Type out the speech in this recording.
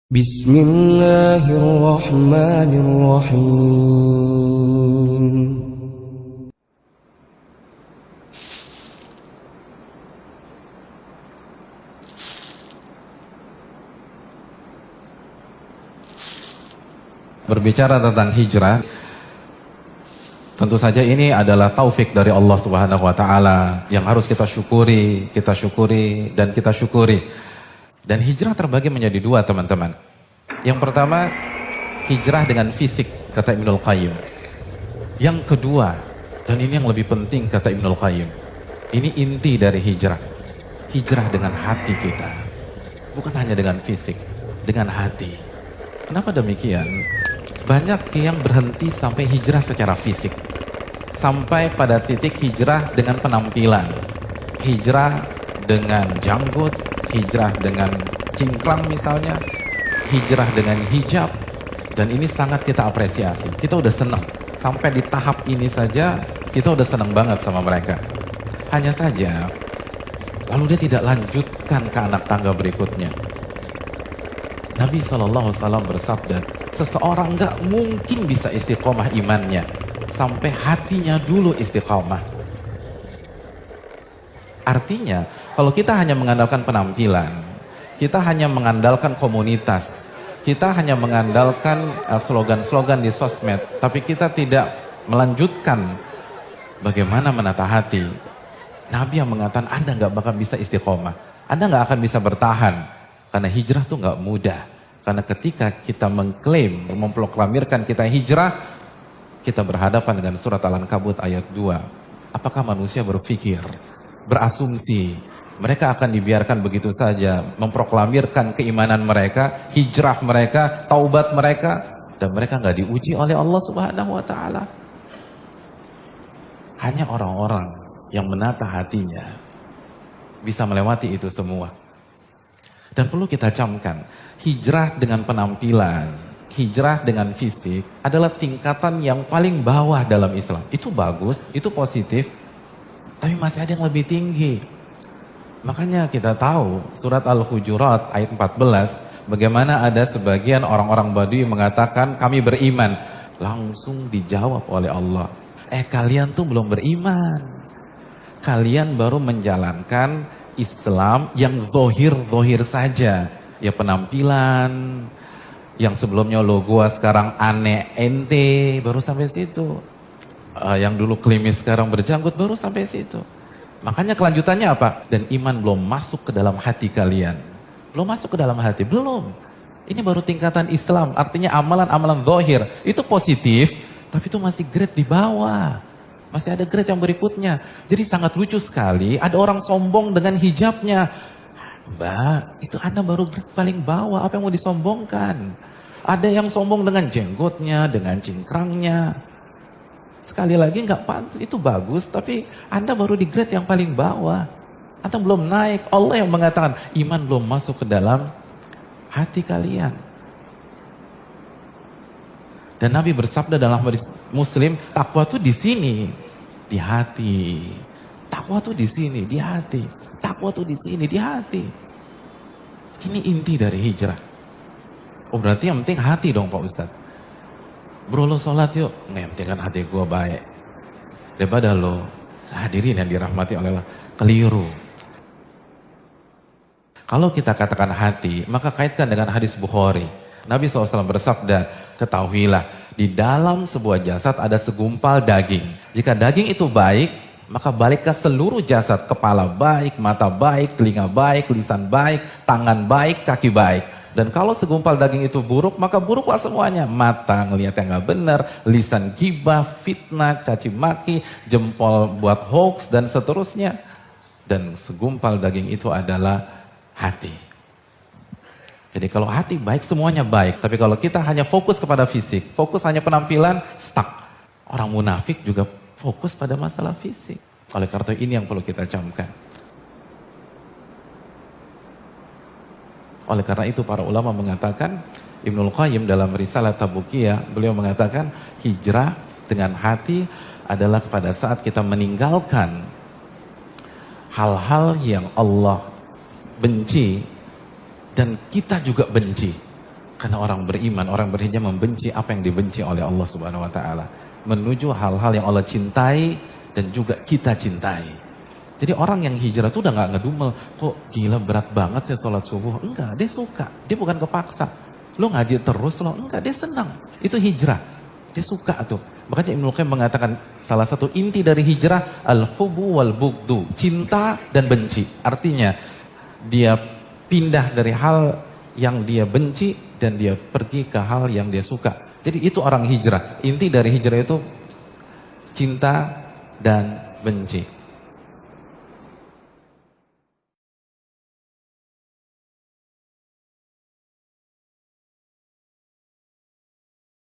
Bismillahirrahmanirrahim. Berbicara tentang hijrah, tentu saja ini adalah taufik dari Allah Subhanahu wa taala yang harus kita syukuri dan kita syukuri. Dan hijrah terbagi menjadi dua, teman-teman. Yang pertama, hijrah dengan fisik, kata Ibnul Qayyim. Yang kedua, dan ini yang lebih penting, kata Ibnul Qayyim, ini inti dari hijrah. Hijrah dengan hati kita. Bukan hanya dengan fisik, dengan hati. Kenapa demikian? Banyak yang berhenti sampai hijrah secara fisik. Sampai pada titik hijrah dengan penampilan. Hijrah dengan janggut, hijrah dengan cingkrang misalnya, hijrah dengan hijab. Dan ini sangat kita apresiasi. Kita udah senang. Sampai di tahap ini saja, kita udah senang banget sama mereka. Hanya saja, lalu dia tidak lanjutkan ke anak tangga berikutnya. Nabi SAW bersabda, seseorang gak mungkin bisa istiqomah imannya sampai hatinya dulu istiqomah. Artinya, kalau kita hanya mengandalkan penampilan, kita hanya mengandalkan komunitas, kita hanya mengandalkan slogan-slogan di sosmed, tapi kita tidak melanjutkan bagaimana menata hati. Nabi yang mengatakan, Anda gak bakal bisa istiqomah, Anda gak akan bisa bertahan. Karena hijrah tuh gak mudah. Karena ketika kita mengklaim, memproklamirkan kita hijrah, kita berhadapan dengan surat Al-Ankabut ayat 2. Apakah manusia berpikir, berasumsi, mereka akan dibiarkan begitu saja memproklamirkan keimanan mereka, hijrah mereka, taubat mereka, dan mereka gak diuji oleh Allah Subhanahu wa taala? Hanya orang-orang yang menata hatinya bisa melewati itu semua. Dan perlu kita camkan, hijrah dengan penampilan, hijrah dengan fisik adalah tingkatan yang paling bawah dalam Islam. Itu bagus, itu positif, tapi masih ada yang lebih tinggi. Makanya kita tahu surat Al-Hujurat ayat 14, bagaimana ada sebagian orang-orang Badui mengatakan kami beriman. Langsung dijawab oleh Allah, kalian tuh belum beriman. Kalian baru menjalankan Islam yang zohir saja. Ya penampilan, yang sebelumnya lo gua sekarang aneh ente, baru sampai situ. Yang dulu klimis sekarang berjanggut, baru sampai situ. Makanya kelanjutannya apa? Dan iman belum masuk ke dalam hati kalian. Belum masuk ke dalam hati, belum. Ini baru tingkatan Islam, artinya amalan-amalan zohir. Itu positif, tapi itu masih grade di bawah. Masih ada grade yang berikutnya. Jadi sangat lucu sekali, ada orang sombong dengan hijabnya. Mbak, itu Anda baru grade paling bawah, apa yang mau disombongkan? Ada yang sombong dengan jenggotnya, dengan cingkrangnya. Sekali lagi nggak pantas, itu bagus, tapi Anda baru di grade yang paling bawah. Anda belum naik, Allah yang mengatakan iman belum masuk ke dalam hati kalian. Dan Nabi bersabda dalam hadis Muslim, takwa tuh di sini, di hati. Takwa tuh di sini, di hati. Takwa tuh di sini, di hati. Ini inti dari hijrah. Oh berarti yang penting hati dong Pak Ustadz. Bro lo sholat yuk, nggak yang penting kan hati gue baik. Daripada lo hadirin yang dirahmati oleh Allah, keliru. Kalau kita katakan hati, maka kaitkan dengan hadis Bukhari. Nabi SAW bersabda, ketahuilah, di dalam sebuah jasad ada segumpal daging. Jika daging itu baik, maka balik ke seluruh jasad. Kepala baik, mata baik, telinga baik, lisan baik, tangan baik, kaki baik. Dan kalau segumpal daging itu buruk, maka buruklah semuanya. Mata ngelihat yang gak benar, lisan gibah, fitnah, caci maki, jempol buat hoax, dan seterusnya. Dan segumpal daging itu adalah hati. Jadi kalau hati baik, semuanya baik. Tapi kalau kita hanya fokus kepada fisik, fokus hanya penampilan, stuck. Orang munafik juga fokus pada masalah fisik. Oleh karena ini yang perlu kita camkan. Oleh karena itu para ulama mengatakan, Ibnul Qayyim dalam Risalah Tabukiyah, beliau mengatakan hijrah dengan hati adalah pada saat kita meninggalkan hal-hal yang Allah benci dan kita juga benci. Karena orang beriman, orang berhijrah membenci apa yang dibenci oleh Allah Subhanahu wa taala, menuju hal-hal yang Allah cintai dan juga kita cintai. Jadi orang yang hijrah itu udah gak ngedumel, kok gila berat banget sih sholat subuh. Enggak, dia suka, dia bukan kepaksa. Lo ngaji terus lo, enggak, dia senang. Itu hijrah, dia suka tuh. Makanya Ibnu Qayyim mengatakan salah satu inti dari hijrah al-hubbu wal bugdu, cinta dan benci. Artinya dia pindah dari hal yang dia benci dan dia pergi ke hal yang dia suka. Jadi itu orang hijrah. Inti dari hijrah itu cinta dan benci.